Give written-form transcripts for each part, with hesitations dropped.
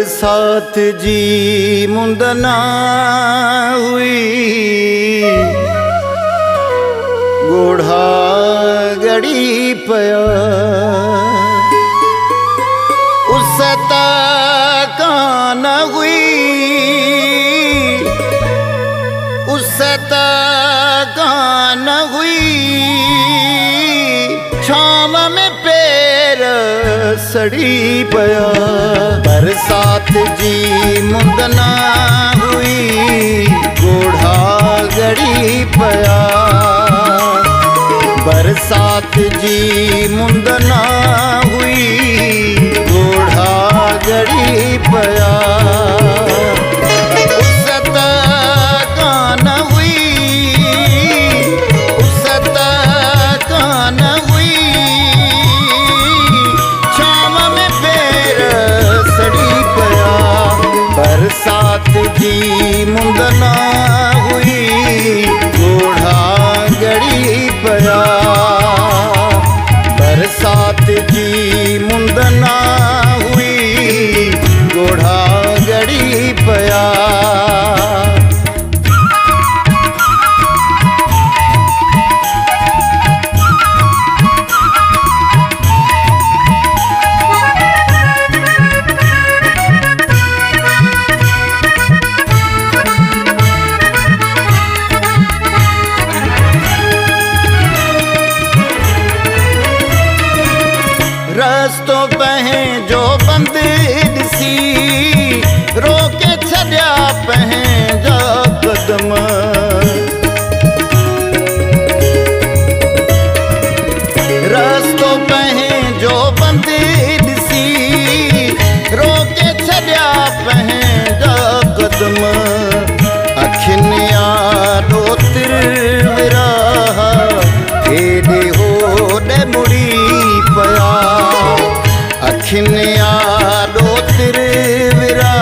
बरसात जी मुंदना हुई, गोढ़ा गड़ी पया उसता कान हुई, उसता कान हुई। छाव में पैर सड़ी पया बरसात जी मुंदना हुई, गोढ़ा गड़ी पया बरसात जी मुंदना हुई, गोढ़ा गड़ी पया उसता कान हुई, उसता कान हुई। छाव में पैर सड़ी पया बरसात जी मुंदना हुई, गोढ़ा गड़ी पया बरसात जी मुंदना हुई, गोढ़ा गड़ी पया। रस्तो पहे जो बंद सी, रोके छड़िया पहे जा कदम। रस्तो पहे जो बंद सी, रोके छड़िया पहे जा कदम। अखिनिया दो तिरविरा हेडे होडे मुड़ी पया, अखिनिया दो तिरविरा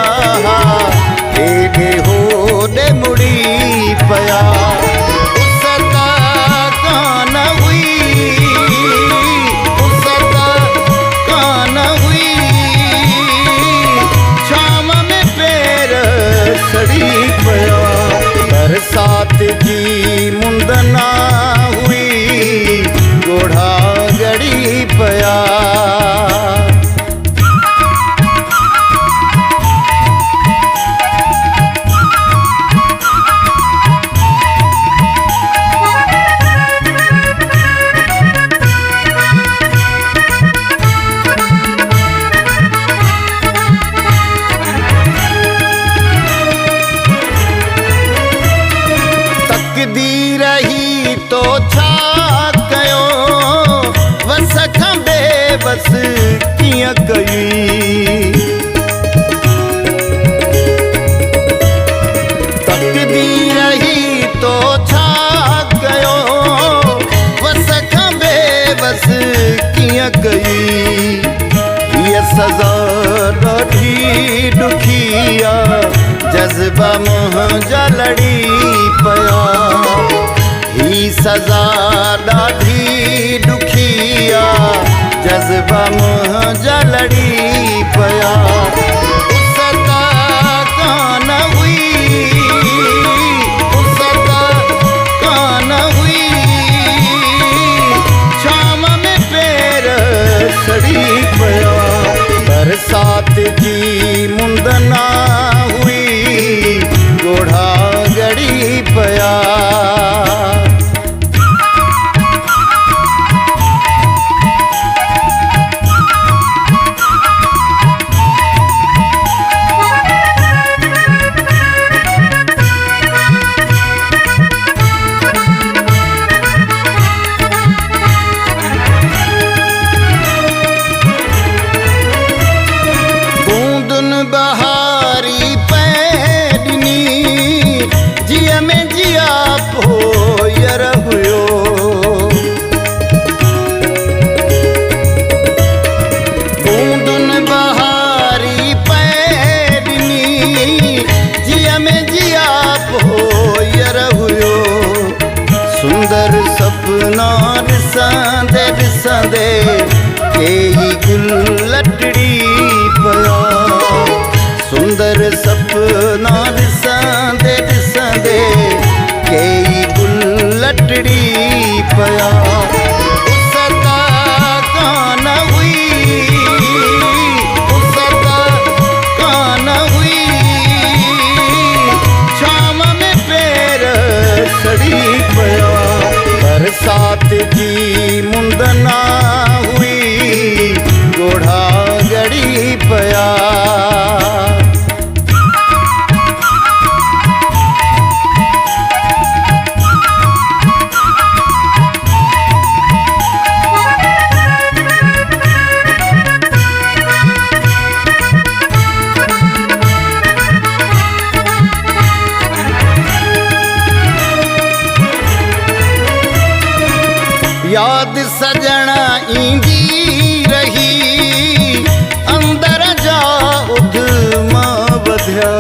हेडे होडे मुड़ी पया उसता कान हुई, उसता कान हुई। छाव में पैर सड़ी पया बरसात जी मुंदना हुई, गोढ़ा गड़ी पया। तकदीर ही तो छा कयो वस खंबे बस किया कई। तकदीर ही तो छा कयो वस खंबे बस किया कई। ये सजा ॾाढी दुखिया जज्बा मुंहिंजा लड़ी पया, ही सजा ॾाढी दुखिया जज्बा मुंहिंजा लड़ी पया उसता कान हुई, उसता कान हुई। छाव में पैर सड़ी पया बरसात जी मुंदना हुई, गोढ़ा गड़ी पया। बूंदुन बहारी पैडनी जिया में जिया पोयर हुयो। बूंदुन बहारी पैडनी जिया में जिया पोयर हुयो। सुंदर सपना ॾिसंदे ॾिसंदे कई गुल लटड़ी पया। याद सजना ईंदी रही अंदर जा उधमा बधिया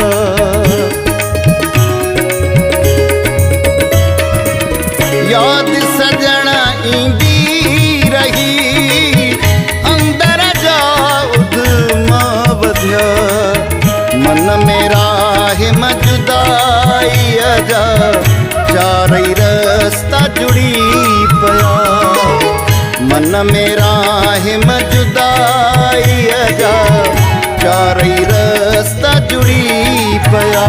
याद सजना ईंदी रही अंदर जा उधमा बधिया मन मेरा है जुदाई जा चारई रास्ता जुड़ी पया मन मेरा है जुदाई जा चारई रास्ता जुड़ी पया